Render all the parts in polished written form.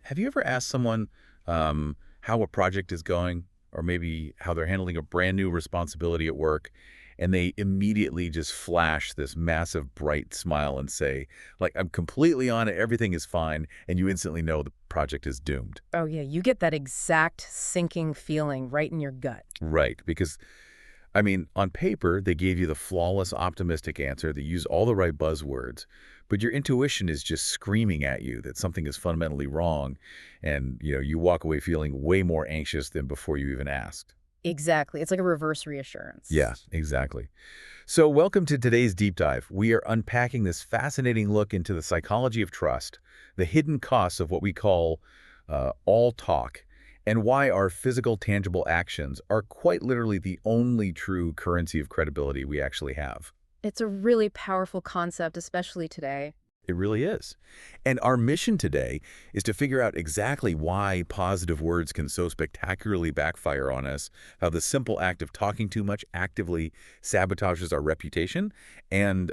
Have you ever asked someone how a project is going, or maybe how they're handling a brand new responsibility at work, and they immediately just flash this massive bright smile and say, like, I'm completely on it, everything is fine, and you instantly know the project is doomed? Oh, yeah, you get that exact sinking feeling right in your gut. Right, because I mean, on paper, they gave you the flawless, optimistic answer. They use all the right buzzwords, but your intuition is just screaming at you that something is fundamentally wrong, and you walk away feeling way more anxious than before you even asked. Exactly. It's like a reverse reassurance. Yeah, exactly. So welcome to today's deep dive. We are unpacking this fascinating look into the psychology of trust, the hidden costs of what we call all talk, and why our physical, tangible actions are quite literally the only true currency of credibility we actually have. It's a really powerful concept, especially today. It really is. And our mission today is to figure out exactly why positive words can so spectacularly backfire on us, how the simple act of talking too much actively sabotages our reputation, and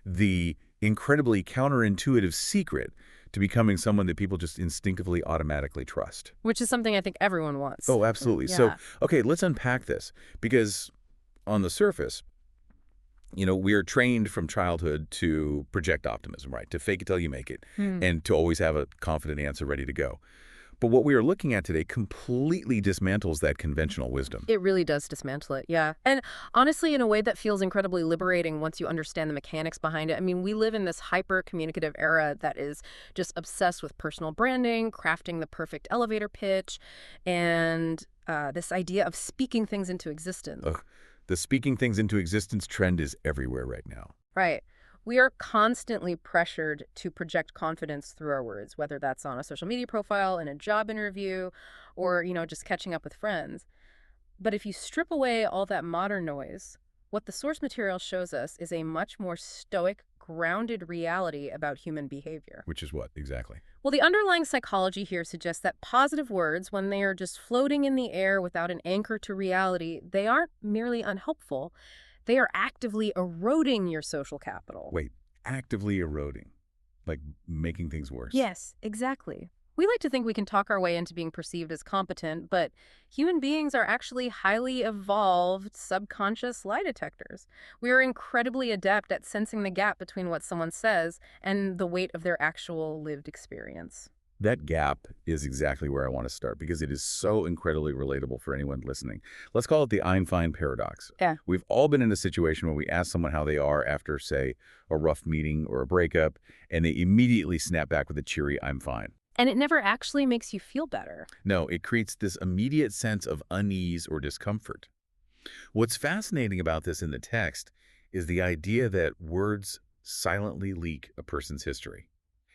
the incredibly counterintuitive secret to becoming someone that people just instinctively automatically trust. Which is something I think everyone wants. Oh, absolutely. So, Yeah. okay, let's unpack this because on the surface, we are trained from childhood to project optimism, right? To fake it till you make it Hmm. and to always have a confident answer ready to go. But what we are looking at today completely dismantles that conventional wisdom. It really does dismantle it, yeah. And honestly, in a way that feels incredibly liberating once you understand the mechanics behind it. I mean, we live in this hyper-communicative era that is just obsessed with personal branding, crafting the perfect elevator pitch, and this idea of speaking things into existence. Ugh, the speaking things into existence trend is everywhere right now. Right. We are constantly pressured to project confidence through our words, whether that's on a social media profile, in a job interview, or, just catching up with friends. But if you strip away all that modern noise, what the source material shows us is a much more stoic, grounded reality about human behavior. Which is what exactly? Well, the underlying psychology here suggests that positive words, when they are just floating in the air without an anchor to reality, they aren't merely unhelpful. They are actively eroding your social capital. Wait, actively eroding, like making things worse. Yes, exactly. We like to think we can talk our way into being perceived as competent, but human beings are actually highly evolved subconscious lie detectors. We are incredibly adept at sensing the gap between what someone says and the weight of their actual lived experience. That gap is exactly where I want to start because it is so incredibly relatable for anyone listening. Let's call it the Einstein paradox. Yeah. We've all been in a situation where we ask someone how they are after, say, a rough meeting or a breakup, and they immediately snap back with a cheery, I'm fine. And it never actually makes you feel better. No, it creates this immediate sense of unease or discomfort. What's fascinating about this in the text is the idea that words silently leak a person's history.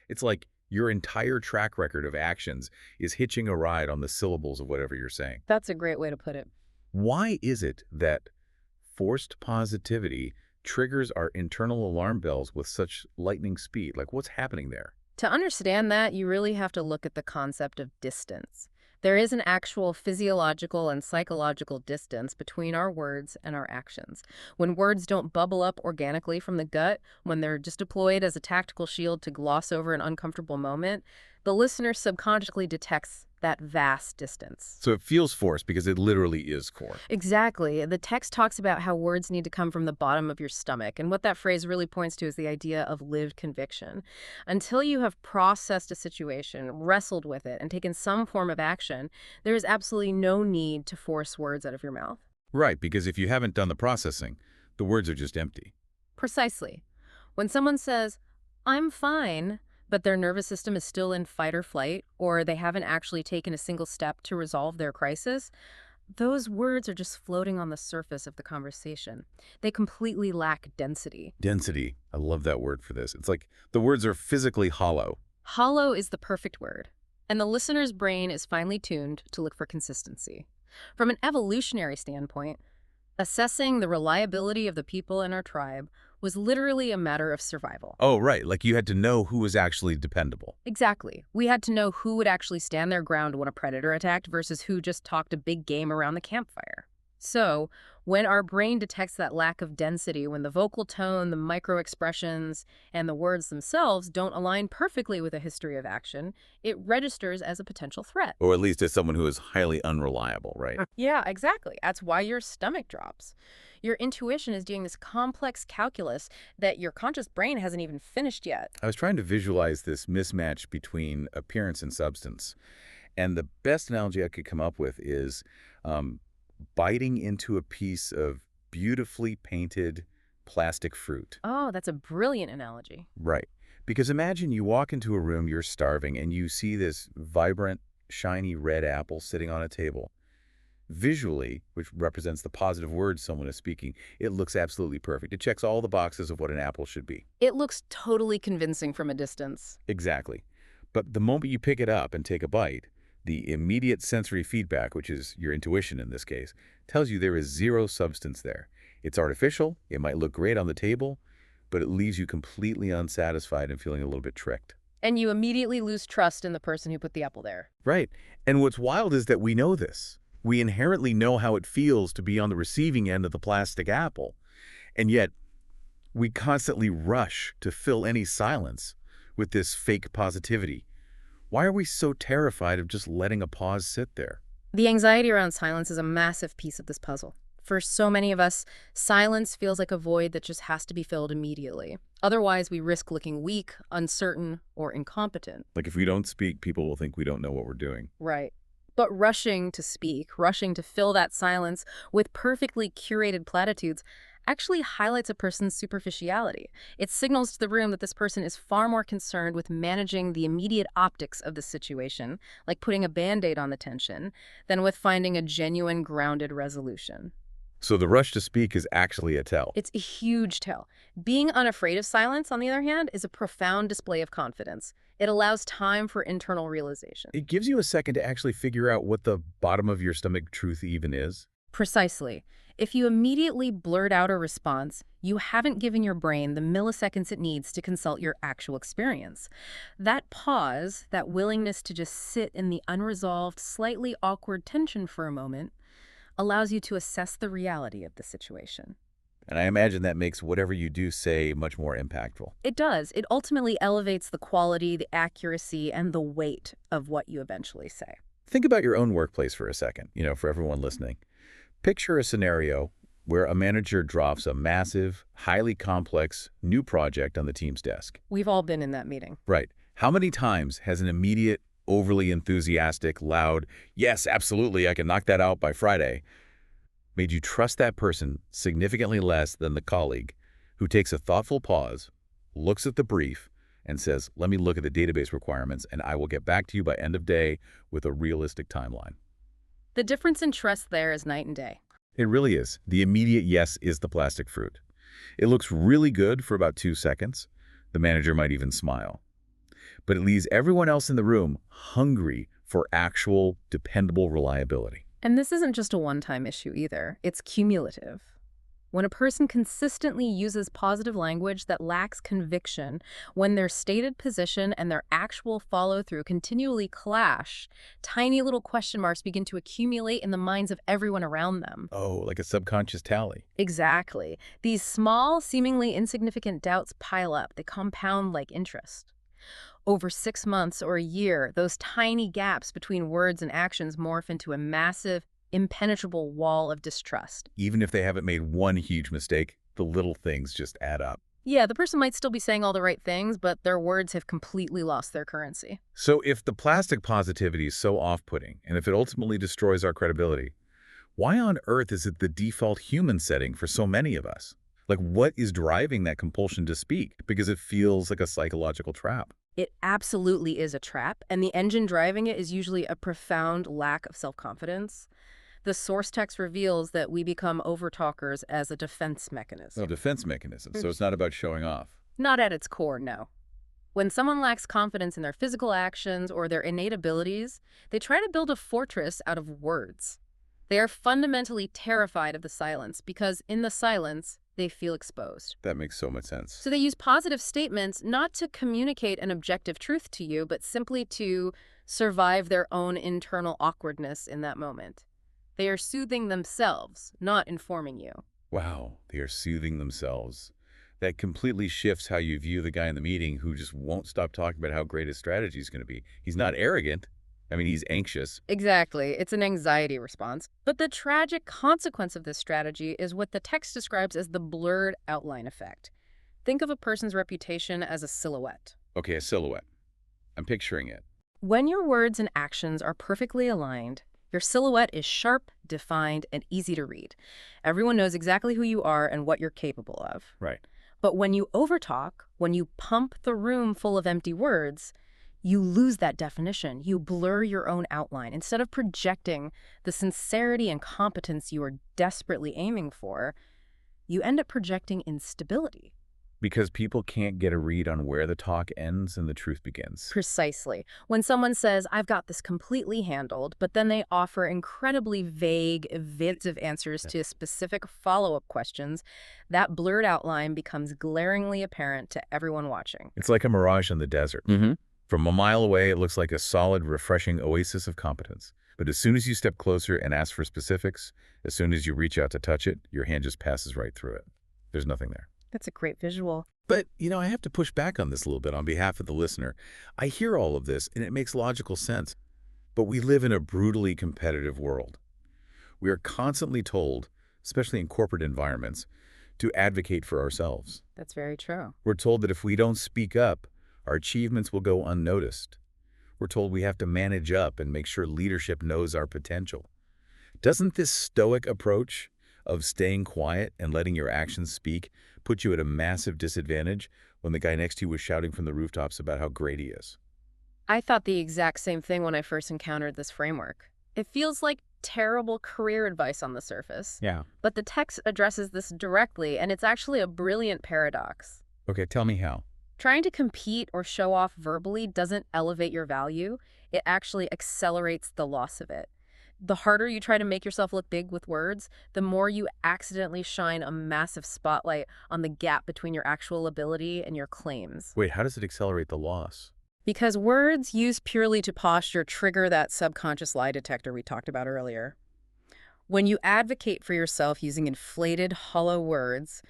It's like your entire track record of actions is hitching a ride on the syllables of whatever you're saying. That's a great way to put it. Why is it that forced positivity triggers our internal alarm bells with such lightning speed? Like, what's happening there? To understand that, you really have to look at the concept of distance. There is an actual physiological and psychological distance between our words and our actions. When words don't bubble up organically from the gut, when they're just deployed as a tactical shield to gloss over an uncomfortable moment, the listener subconsciously detects that vast distance. So it feels forced because it literally is core. Exactly. The text talks about how words need to come from the bottom of your stomach. And what that phrase really points to is the idea of lived conviction. Until you have processed a situation, wrestled with it, and taken some form of action, there is absolutely no need to force words out of your mouth. Right, because if you haven't done the processing, the words are just empty. Precisely. When someone says, I'm fine, but their nervous system is still in fight or flight, or they haven't actually taken a single step to resolve their crisis, those words are just floating on the surface of the conversation. They completely lack density. Density. I love that word for this. It's like the words are physically hollow. Hollow is the perfect word, and the listener's brain is finely tuned to look for consistency. From an evolutionary standpoint, assessing the reliability of the people in our tribe was literally a matter of survival. Oh, right. Like you had to know who was actually dependable. Exactly. We had to know who would actually stand their ground when a predator attacked versus who just talked a big game around the campfire. So, when our brain detects that lack of density, when the vocal tone, the microexpressions, and the words themselves don't align perfectly with a history of action, it registers as a potential threat. Or at least as someone who is highly unreliable, right? Yeah, exactly. That's why your stomach drops. Your intuition is doing this complex calculus that your conscious brain hasn't even finished yet. I was trying to visualize this mismatch between appearance and substance. And the best analogy I could come up with is um, biting into a piece of beautifully painted plastic fruit. Oh, that's a brilliant analogy. Right. Because imagine you walk into a room, you're starving, and you see this vibrant, shiny red apple sitting on a table. Visually, which represents the positive words someone is speaking, it looks absolutely perfect. It checks all the boxes of what an apple should be. It looks totally convincing from a distance. Exactly. But the moment you pick it up and take a bite, the immediate sensory feedback, which is your intuition in this case, tells you there is zero substance there. It's artificial, it might look great on the table, but it leaves you completely unsatisfied and feeling a little bit tricked. And you immediately lose trust in the person who put the apple there. Right. And what's wild is that we know this. We inherently know how it feels to be on the receiving end of the plastic apple. And yet, we constantly rush to fill any silence with this fake positivity. Why are we so terrified of just letting a pause sit there? The anxiety around silence is a massive piece of this puzzle. For so many of us, silence feels like a void that just has to be filled immediately. Otherwise, we risk looking weak, uncertain, or incompetent. Like if we don't speak, people will think we don't know what we're doing. Right. But rushing to speak, rushing to fill that silence with perfectly curated platitudes actually highlights a person's superficiality. It signals to the room that this person is far more concerned with managing the immediate optics of the situation, like putting a band-aid on the tension, than with finding a genuine, grounded resolution. So the rush to speak is actually a tell. It's a huge tell. Being unafraid of silence, on the other hand, is a profound display of confidence. It allows time for internal realization. It gives you a second to actually figure out what the bottom of your stomach truth even is. Precisely. If you immediately blurt out a response, you haven't given your brain the milliseconds it needs to consult your actual experience. That pause, that willingness to just sit in the unresolved, slightly awkward tension for a moment, allows you to assess the reality of the situation. And I imagine that makes whatever you do say much more impactful. It does. It ultimately elevates the quality, the accuracy, and the weight of what you eventually say. Think about your own workplace for a second, for everyone listening. Picture a scenario where a manager drops a massive, highly complex new project on the team's desk. We've all been in that meeting. Right. How many times has an immediate, overly enthusiastic, loud, yes, absolutely, I can knock that out by Friday, made you trust that person significantly less than the colleague who takes a thoughtful pause, looks at the brief, and says, let me look at the database requirements and I will get back to you by end of day with a realistic timeline. The difference in trust there is night and day. It really is. The immediate yes is the plastic fruit. It looks really good for about 2 seconds. The manager might even smile. But it leaves everyone else in the room hungry for actual, dependable reliability. And this isn't just a one-time issue either. It's cumulative. When a person consistently uses positive language that lacks conviction, when their stated position and their actual follow-through continually clash, tiny little question marks begin to accumulate in the minds of everyone around them. Oh, like a subconscious tally. Exactly. These small, seemingly insignificant doubts pile up. They compound like interest. Over 6 months or a year, those tiny gaps between words and actions morph into a massive, impenetrable wall of distrust. Even if they haven't made one huge mistake, the little things just add up. Yeah, the person might still be saying all the right things, but their words have completely lost their currency. So if the plastic positivity is so off-putting, and if it ultimately destroys our credibility, why on earth is it the default human setting for so many of us? Like, what is driving that compulsion to speak? Because it feels like a psychological trap. It absolutely is a trap, and the engine driving it is usually a profound lack of self-confidence. The source text reveals that we become overtalkers as a defense mechanism. Oh, defense mechanism. So it's not about showing off. Not at its core, no. When someone lacks confidence in their physical actions or their innate abilities, they try to build a fortress out of words. They are fundamentally terrified of the silence because in the silence, they feel exposed. That makes so much sense. So they use positive statements not to communicate an objective truth to you, but simply to survive their own internal awkwardness in that moment. They are soothing themselves, not informing you. Wow, they are soothing themselves. That completely shifts how you view the guy in the meeting who just won't stop talking about how great his strategy is going to be. He's not arrogant. I mean, he's anxious. Exactly. It's an anxiety response. But the tragic consequence of this strategy is what the text describes as the blurred outline effect. Think of a person's reputation as a silhouette. Okay, a silhouette. I'm picturing it. When your words and actions are perfectly aligned, your silhouette is sharp, defined, and easy to read. Everyone knows exactly who you are and what you're capable of. Right. But when you overtalk, when you pump the room full of empty words, you lose that definition. You blur your own outline. Instead of projecting the sincerity and competence you are desperately aiming for, you end up projecting instability. Because people can't get a read on where the talk ends and the truth begins. Precisely. When someone says, I've got this completely handled, but then they offer incredibly vague, evasive answers to specific follow-up questions, that blurred outline becomes glaringly apparent to everyone watching. It's like a mirage in the desert. From a mile away, it looks like a solid, refreshing oasis of competence. But as soon as you step closer and ask for specifics, as soon as you reach out to touch it, your hand just passes right through it. There's nothing there. That's a great visual. But, I have to push back on this a little bit on behalf of the listener. I hear all of this, and it makes logical sense. But we live in a brutally competitive world. We are constantly told, especially in corporate environments, to advocate for ourselves. That's very true. We're told that if we don't speak up, our achievements will go unnoticed. We're told we have to manage up and make sure leadership knows our potential. Doesn't this stoic approach of staying quiet and letting your actions speak put you at a massive disadvantage when the guy next to you was shouting from the rooftops about how great he is? I thought the exact same thing when I first encountered this framework. It feels like terrible career advice on the surface. Yeah. But the text addresses this directly, and it's actually a brilliant paradox. Okay, tell me how. Trying to compete or show off verbally doesn't elevate your value. It actually accelerates the loss of it. The harder you try to make yourself look big with words, the more you accidentally shine a massive spotlight on the gap between your actual ability and your claims. Wait, how does it accelerate the loss? Because words used purely to posture trigger that subconscious lie detector we talked about earlier. When you advocate for yourself using inflated, hollow words,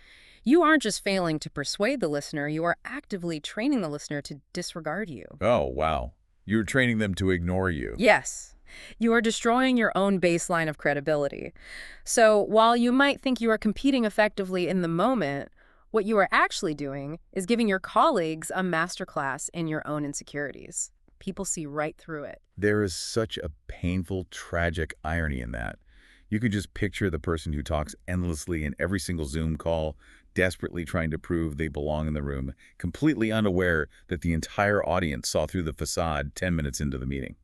you aren't just failing to persuade the listener, you are actively training the listener to disregard you. Oh, wow. You're training them to ignore you. Yes. You are destroying your own baseline of credibility. So while you might think you are competing effectively in the moment, what you are actually doing is giving your colleagues a masterclass in your own insecurities. People see right through it. There is such a painful, tragic irony in that. You could just picture the person who talks endlessly in every single Zoom call, desperately trying to prove they belong in the room, completely unaware that the entire audience saw through the facade 10 minutes into the meeting.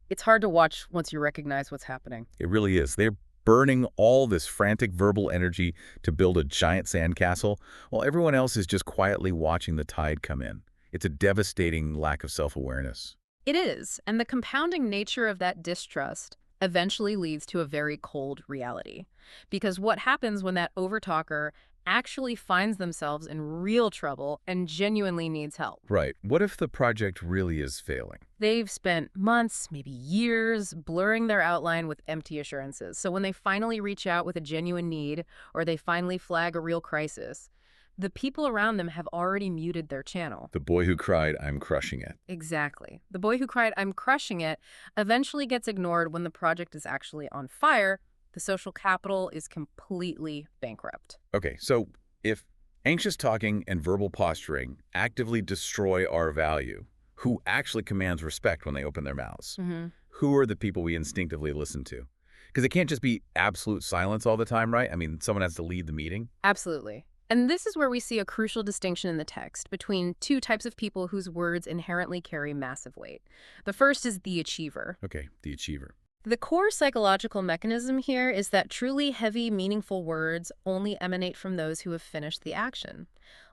It's hard to watch once you recognize what's happening. It really is. They're burning all this frantic verbal energy to build a giant sandcastle, while everyone else is just quietly watching the tide come in. It's a devastating lack of self-awareness. It is, and the compounding nature of that distrust eventually leads to a very cold reality. Because what happens when that overtalker actually finds themselves in real trouble and genuinely needs help? Right. What if the project really is failing? They've spent months, maybe years, blurring their outline with empty assurances. So when they finally reach out with a genuine need, or they finally flag a real crisis, the people around them have already muted their channel. The boy who cried, "I'm crushing it." Exactly. The boy who cried, "I'm crushing it," eventually gets ignored when the project is actually on fire. The social capital is completely bankrupt. Okay, so if anxious talking and verbal posturing actively destroy our value, who actually commands respect when they open their mouths? Who are the people we instinctively listen to? Because it can't just be absolute silence all the time, right? I mean, someone has to lead the meeting. Absolutely. And this is where we see a crucial distinction in the text between two types of people whose words inherently carry massive weight. The first is the achiever. Okay, the achiever. The core psychological mechanism here is that truly heavy, meaningful words only emanate from those who have finished the action.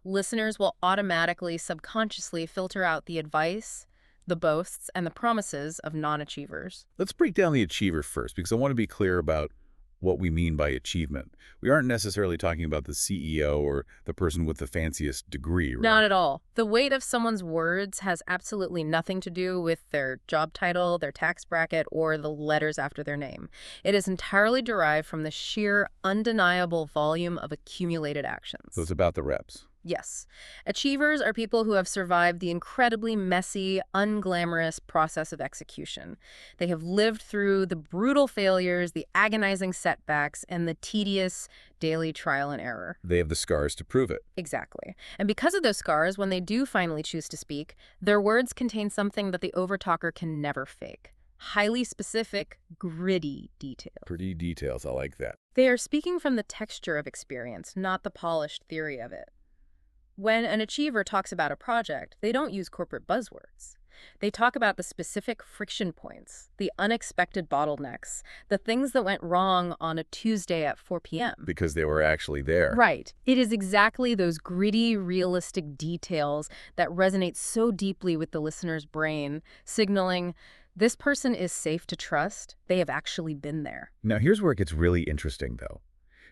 Listeners will automatically, subconsciously filter out the advice, the boasts, and the promises of non-achievers. Let's break down the achiever first, because I want to be clear about what we mean by achievement. We aren't necessarily talking about the CEO or the person with the fanciest degree, right? Not at all. The weight of someone's words has absolutely nothing to do with their job title, their tax bracket, or the letters after their name. It is entirely derived from the sheer, undeniable volume of accumulated So actions. it's about the reps. Yes. Achievers are people who have survived the incredibly messy, unglamorous process of execution. They have lived through the brutal failures, the agonizing setbacks, and the tedious daily trial and error. They have the scars to prove it. Exactly. And because of those scars, when they do finally choose to speak, their words contain something that the overtalker can never fake. Highly specific, gritty detail. Pretty details. I like that. They are speaking from the texture of experience, not the polished theory of it. When an achiever talks about a project, they don't use corporate buzzwords. They talk about the specific friction points, the unexpected bottlenecks, the things that went wrong on a Tuesday at 4 p.m. Because they were actually there. Right. It is exactly those gritty, realistic details that resonate so deeply with the listener's brain, signaling this person is safe to trust. They have actually been there. Now, here's where it gets really interesting, though.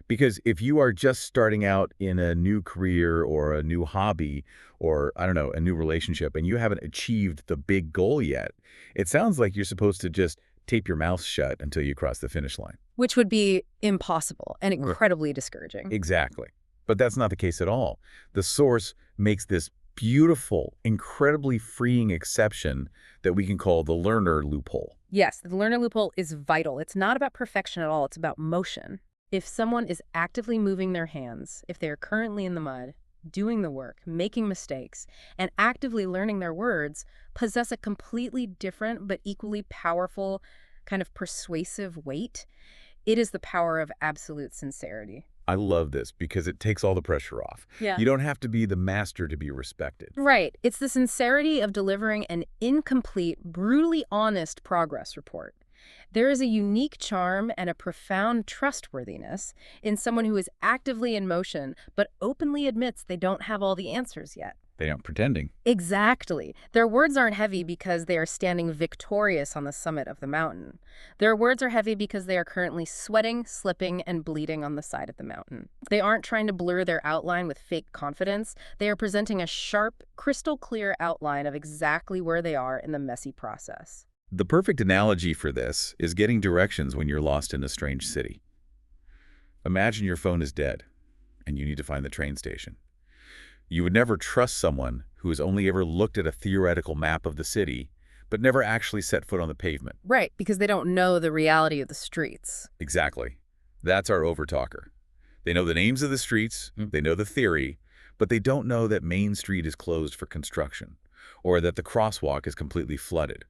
Because if you are just starting out in a new career or a new hobby or, I don't know, a new relationship, and you haven't achieved the big goal yet, it sounds like you're supposed to just tape your mouth shut until you cross the finish line. Which would be impossible and incredibly discouraging. Exactly. But that's not the case at all. The source makes this beautiful, incredibly freeing exception that we can call the learner loophole. Yes, the learner loophole is vital. It's not about perfection at all. It's about motion. If someone is actively moving their hands, if they are currently in the mud, doing the work, making mistakes, and actively learning their words, possess a completely different but equally powerful kind of persuasive weight. It is the power of absolute sincerity. I love this because it takes all the pressure off. Yeah. You don't have to be the master to be respected. Right. It's the sincerity of delivering an incomplete, brutally honest progress report. There is a unique charm and a profound trustworthiness in someone who is actively in motion but openly admits they don't have all the answers yet. They aren't pretending. Exactly. Their words aren't heavy because they are standing victorious on the summit of the mountain. Their words are heavy because they are currently sweating, slipping, and bleeding on the side of the mountain. They aren't trying to blur their outline with fake confidence. They are presenting a sharp, crystal clear outline of exactly where they are in the messy process. The perfect analogy for this is getting directions when you're lost in a strange city. Imagine your phone is dead, and you need to find the train station. You would never trust someone who has only ever looked at a theoretical map of the city, but never actually set foot on the pavement. Right, because they don't know the reality of the streets. Exactly. That's our overtalker. They know the names of the streets, they know the theory, but they don't know that Main Street is closed for construction, or that the crosswalk is completely flooded.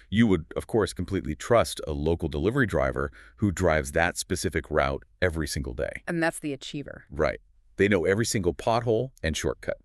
You would, of course, completely trust a local delivery driver who drives that specific route every single day. And that's the achiever. Right. They know every single pothole and shortcut.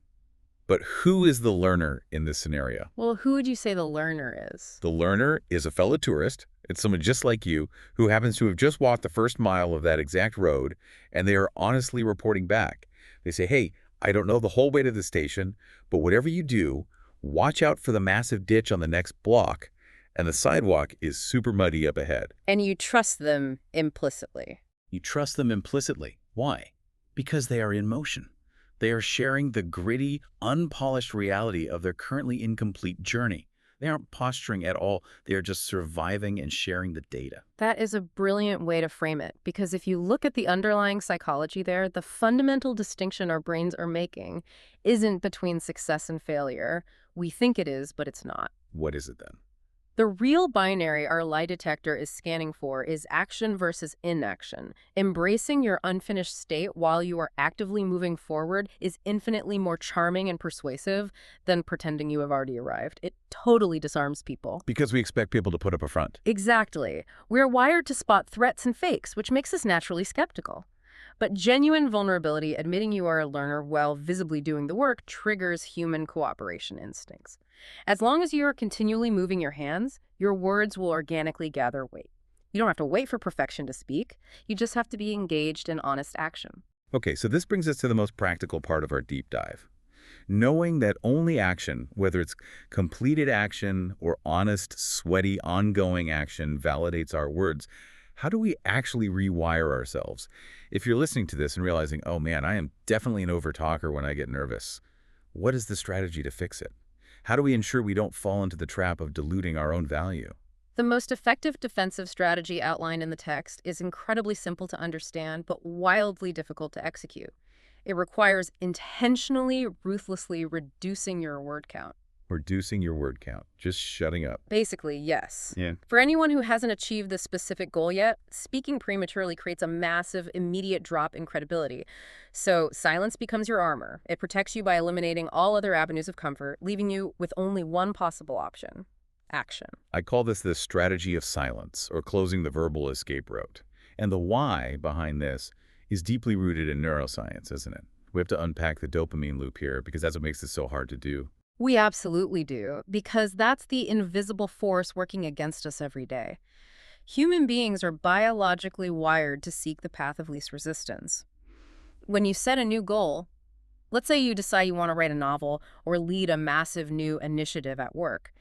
But who is the learner in this scenario? Well, who would you say the learner is? The learner is a fellow tourist. It's someone just like you who happens to have just walked the first mile of that exact road, and they are honestly reporting back. They say, hey, I don't know the whole way to the station, but whatever you do, watch out for the massive ditch on the next block, and the sidewalk is super muddy up ahead. And you trust them implicitly. You trust them implicitly. Why? Because they are in motion. They are sharing the gritty, unpolished reality of their currently incomplete journey. They aren't posturing at all. They are just surviving and sharing the data. That is a brilliant way to frame it, because if you look at the underlying psychology there, the fundamental distinction our brains are making isn't between success and failure. We think it is, but it's not. What is it then? The real binary our lie detector is scanning for is action versus inaction. Embracing your unfinished state while you are actively moving forward is infinitely more charming and persuasive than pretending you have already arrived. It totally disarms people. Because we expect people to put up a front. Exactly. We're wired to spot threats and fakes, which makes us naturally skeptical. But genuine vulnerability, admitting you are a learner while visibly doing the work, triggers human cooperation instincts. As long as you are continually moving your hands, your words will organically gather weight. You don't have to wait for perfection to speak. You just have to be engaged in honest action. Okay, so this brings us to the most practical part of our deep dive. Knowing that only action, whether it's completed action or honest, sweaty, ongoing action, validates our words, How do we actually rewire ourselves? If you're listening to this and realizing, oh man, I am definitely an overtalker when I get nervous, what is the strategy to fix it? How do we ensure we don't fall into the trap of diluting our own value? The most effective defensive strategy outlined in the text is incredibly simple to understand, but wildly difficult to execute. It requires intentionally, ruthlessly reducing your word count. Reducing your word count, just shutting up. Basically, yes. Yeah. For anyone who hasn't achieved this specific goal yet, speaking prematurely creates a massive, immediate drop in credibility. So silence becomes your armor. It protects you by eliminating all other avenues of comfort, leaving you with only one possible option: action. I call this the strategy of silence, or closing the verbal escape route. And the why behind this is deeply rooted in neuroscience, isn't it? We have to unpack the dopamine loop here because that's what makes this so hard to do. We absolutely do, because that's the invisible force working against us every day. Human beings are biologically wired to seek the path of least resistance. When you set a new goal, let's say you decide you want to write a novel or lead a massive new initiative at work,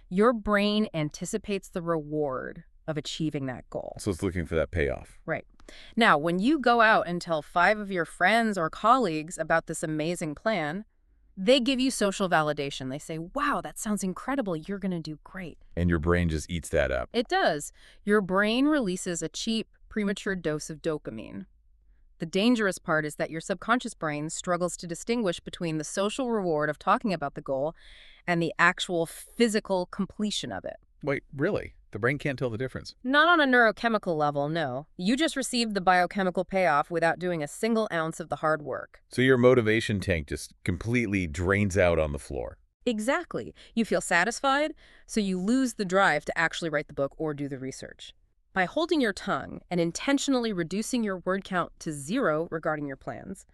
your brain anticipates the reward of achieving that goal. So it's looking for that payoff. Right. Now, when you go out and tell 5 of your friends or colleagues about this amazing plan, they give you social validation. They say, wow, that sounds incredible. You're going to do great. And your brain just eats that up. It does. Your brain releases a cheap, premature dose of dopamine. The dangerous part is that your subconscious brain struggles to distinguish between the social reward of talking about the goal and the actual physical completion of it. Wait, really? The brain can't tell the difference? Not on a neurochemical level, no. You just received the biochemical payoff without doing a single ounce of the hard work. So your motivation tank just completely drains out on the floor. Exactly. You feel satisfied, so you lose the drive to actually write the book or do the research. By holding your tongue and intentionally reducing your word count to 0 regarding your plans,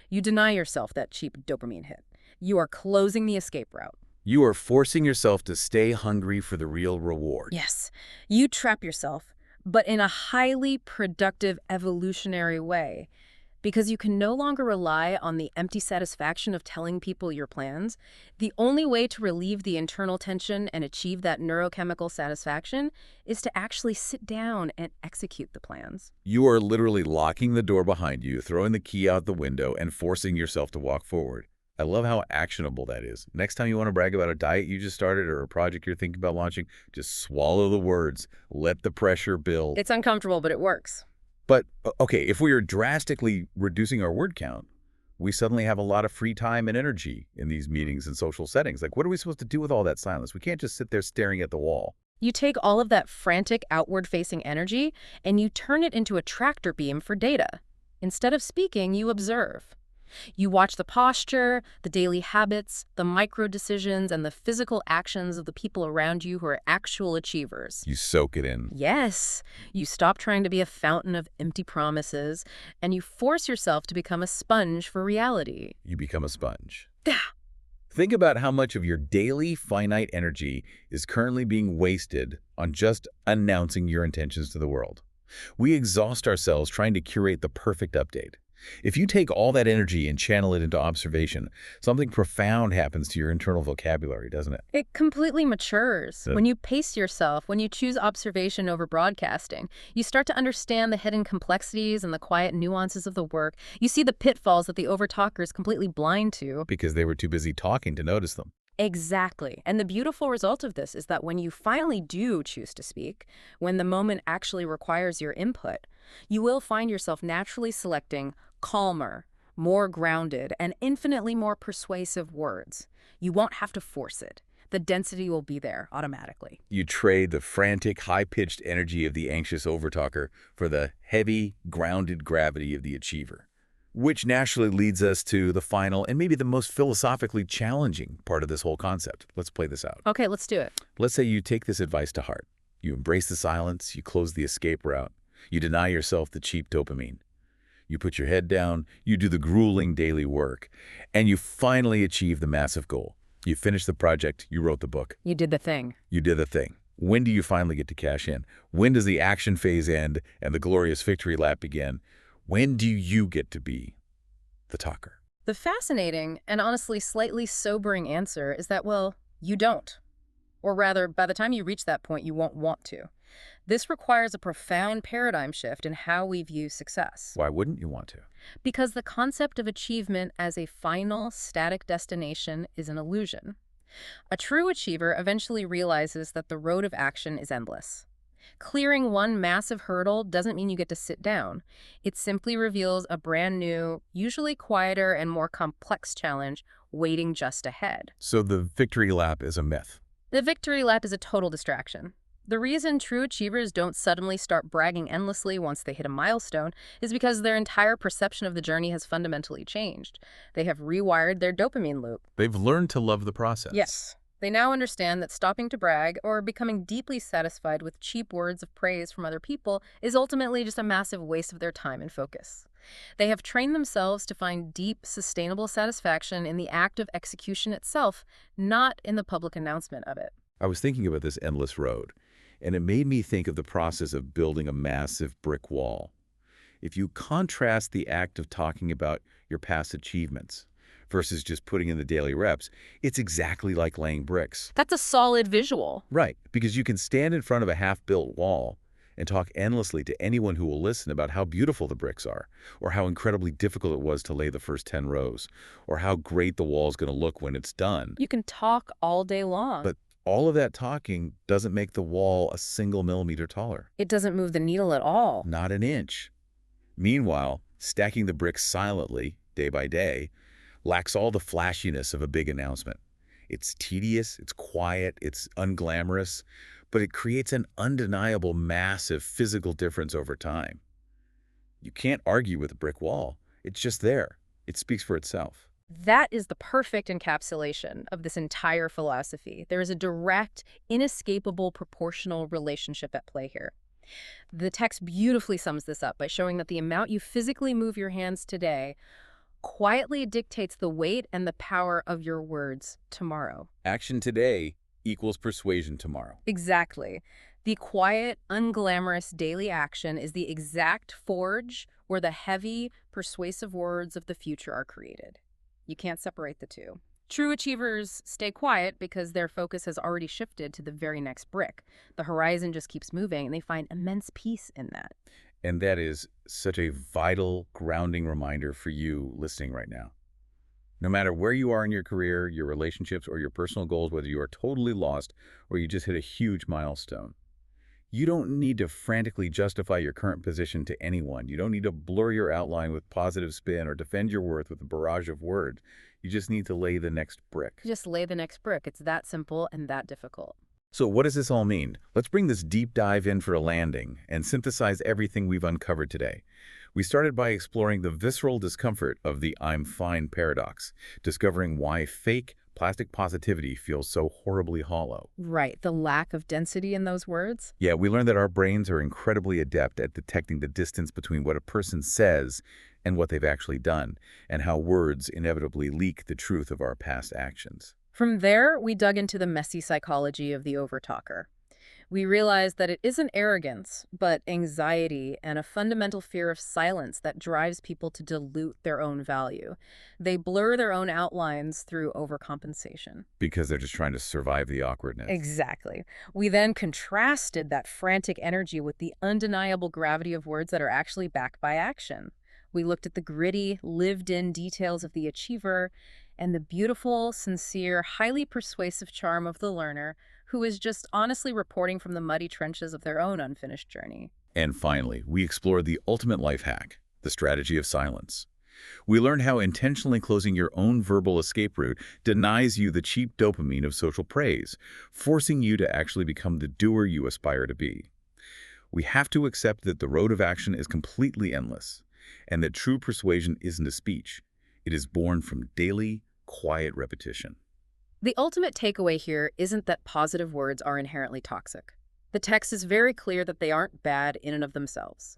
you deny yourself that cheap dopamine hit. You are closing the escape route. You are forcing yourself to stay hungry for the real reward. Yes, you trap yourself, but in a highly productive evolutionary way, because you can no longer rely on the empty satisfaction of telling people your plans. The only way to relieve the internal tension and achieve that neurochemical satisfaction is to actually sit down and execute the plans. You are literally locking the door behind you, throwing the key out the window, and forcing yourself to walk forward. I love how actionable that is. Next time you want to brag about a diet you just started or a project you're thinking about launching, just swallow the words. Let the pressure build. It's uncomfortable, but it works. But, okay, if we are drastically reducing our word count, we suddenly have a lot of free time and energy in these meetings and social settings. Like, what are we supposed to do with all that silence? We can't just sit there staring at the wall. You take all of that frantic, outward-facing energy and you turn it into a tractor beam for data. Instead of speaking, you observe. You watch the posture, the daily habits, the micro-decisions, and the physical actions of the people around you who are actual achievers. You soak it in. Yes, you stop trying to be a fountain of empty promises, and you force yourself to become a sponge for reality. You become a sponge. Think about how much of your daily finite energy is currently being wasted on just announcing your intentions to the world. We exhaust ourselves trying to curate the perfect update. If you take all that energy and channel it into observation, something profound happens to your internal vocabulary, doesn't it? It completely matures. When you pace yourself, when you choose observation over broadcasting, you start to understand the hidden complexities and the quiet nuances of the work. You see the pitfalls that the overtalker is completely blind to. Because they were too busy talking to notice them. Exactly. And the beautiful result of this is that when you finally do choose to speak, when the moment actually requires your input, you will find yourself naturally selecting calmer, more grounded, and infinitely more persuasive words. You won't have to force it. The density will be there automatically. You trade the frantic, high-pitched energy of the anxious overtalker for the heavy, grounded gravity of the achiever. Which naturally leads us to the final and maybe the most philosophically challenging part of this whole concept. Let's play this out. Okay, let's do it. Let's say you take this advice to heart. You embrace the silence, you close the escape route, you deny yourself the cheap dopamine. You put your head down, you do the grueling daily work, and you finally achieve the massive goal. You finish the project, you wrote the book. You did the thing. You did the thing. When do you finally get to cash in? When does the action phase end and the glorious victory lap begin? When do you get to be the talker? The fascinating and honestly slightly sobering answer is that, well, you don't. Or rather, by the time you reach that point, you won't want to. This requires a profound paradigm shift in how we view success. Why wouldn't you want to? Because the concept of achievement as a final, static destination is an illusion. A true achiever eventually realizes that the road of action is endless. Clearing one massive hurdle doesn't mean you get to sit down. It simply reveals a brand new, usually quieter and more complex challenge waiting just ahead. So the victory lap is a myth. The victory lap is a total distraction. The reason true achievers don't suddenly start bragging endlessly once they hit a milestone is because their entire perception of the journey has fundamentally changed. They have rewired their dopamine loop. They've learned to love the process. Yes. They now understand that stopping to brag or becoming deeply satisfied with cheap words of praise from other people is ultimately just a massive waste of their time and focus. They have trained themselves to find deep, sustainable satisfaction in the act of execution itself, not in the public announcement of it. I was thinking about this endless road, and it made me think of the process of building a massive brick wall. If you contrast the act of talking about your past achievements versus just putting in the daily reps, it's exactly like laying bricks. That's a solid visual. Right, because you can stand in front of a half-built wall and talk endlessly to anyone who will listen about how beautiful the bricks are, or how incredibly difficult it was to lay the first 10 rows, or how great the wall's going to look when it's done. You can talk all day long. But all of that talking doesn't make the wall a single millimeter taller. It doesn't move the needle at all. Not an inch. Meanwhile, stacking the bricks silently, day by day, lacks all the flashiness of a big announcement. It's tedious, it's quiet, it's unglamorous, but it creates an undeniable, massive physical difference over time. You can't argue with a brick wall. It's just there. It speaks for itself. That is the perfect encapsulation of this entire philosophy. There is a direct, inescapable, proportional relationship at play here. The text beautifully sums this up by showing that the amount you physically move your hands today quietly dictates the weight and the power of your words tomorrow. Action today equals persuasion tomorrow. Exactly. The quiet, unglamorous daily action is the exact forge where the heavy, persuasive words of the future are created. You can't separate the two. True achievers stay quiet because their focus has already shifted to the very next brick. The horizon just keeps moving, and they find immense peace in that. And that is such a vital, grounding reminder for you listening right now. No matter where you are in your career, your relationships, or your personal goals, whether you are totally lost or you just hit a huge milestone, you don't need to frantically justify your current position to anyone. You don't need to blur your outline with positive spin or defend your worth with a barrage of words. You just need to lay the next brick. Just lay the next brick. It's that simple and that difficult. So what does this all mean? Let's bring this deep dive in for a landing and synthesize everything we've uncovered today. We started by exploring the visceral discomfort of the "I'm fine" paradox, discovering why fake plastic positivity feels so horribly hollow. Right, the lack of density in those words. Yeah, we learned that our brains are incredibly adept at detecting the distance between what a person says and what they've actually done, and how words inevitably leak the truth of our past actions. From there, we dug into the messy psychology of the overtalker. We realized that it isn't arrogance, but anxiety and a fundamental fear of silence that drives people to dilute their own value. They blur their own outlines through overcompensation. Because they're just trying to survive the awkwardness. Exactly. We then contrasted that frantic energy with the undeniable gravity of words that are actually backed by action. We looked at the gritty, lived-in details of the achiever and the beautiful, sincere, highly persuasive charm of the learner who is just honestly reporting from the muddy trenches of their own unfinished journey. And finally, we explored the ultimate life hack, the strategy of silence. We learned how intentionally closing your own verbal escape route denies you the cheap dopamine of social praise, forcing you to actually become the doer you aspire to be. We have to accept that the road of action is completely endless, and that true persuasion isn't a speech. It is born from daily, quiet repetition. The ultimate takeaway here isn't that positive words are inherently toxic. The text is very clear that they aren't bad in and of themselves.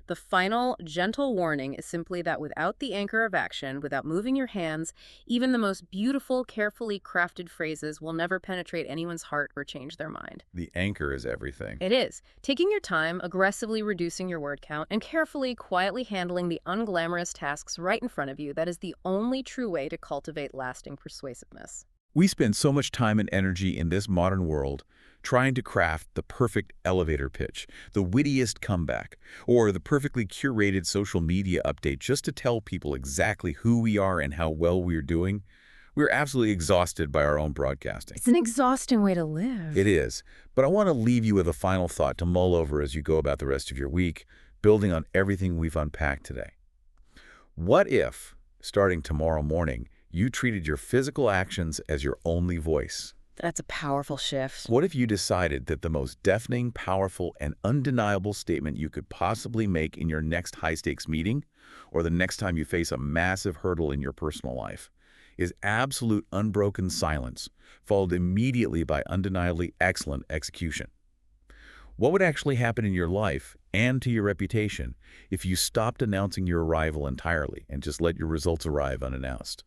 The final, gentle warning is simply that without the anchor of action, without moving your hands, even the most beautiful, carefully crafted phrases will never penetrate anyone's heart or change their mind. The anchor is everything. It is. Taking your time, aggressively reducing your word count, and carefully, quietly handling the unglamorous tasks right in front of you, that is the only true way to cultivate lasting persuasiveness. We spend so much time and energy in this modern world trying to craft the perfect elevator pitch, the wittiest comeback, or the perfectly curated social media update just to tell people exactly who we are and how well we're doing. We're absolutely exhausted by our own broadcasting. It's an exhausting way to It live. is, but I want to leave you with a final thought to mull over as you go about the rest of your week, building on everything we've unpacked today. What if, starting tomorrow morning, you treated your physical actions as your only voice? That's a powerful shift. What if you decided that the most deafening, powerful, and undeniable statement you could possibly make in your next high-stakes meeting, or the next time you face a massive hurdle in your personal life, is absolute unbroken silence, followed immediately by undeniably excellent execution? What would actually happen in your life and to your reputation if you stopped announcing your arrival entirely and just let your results arrive unannounced?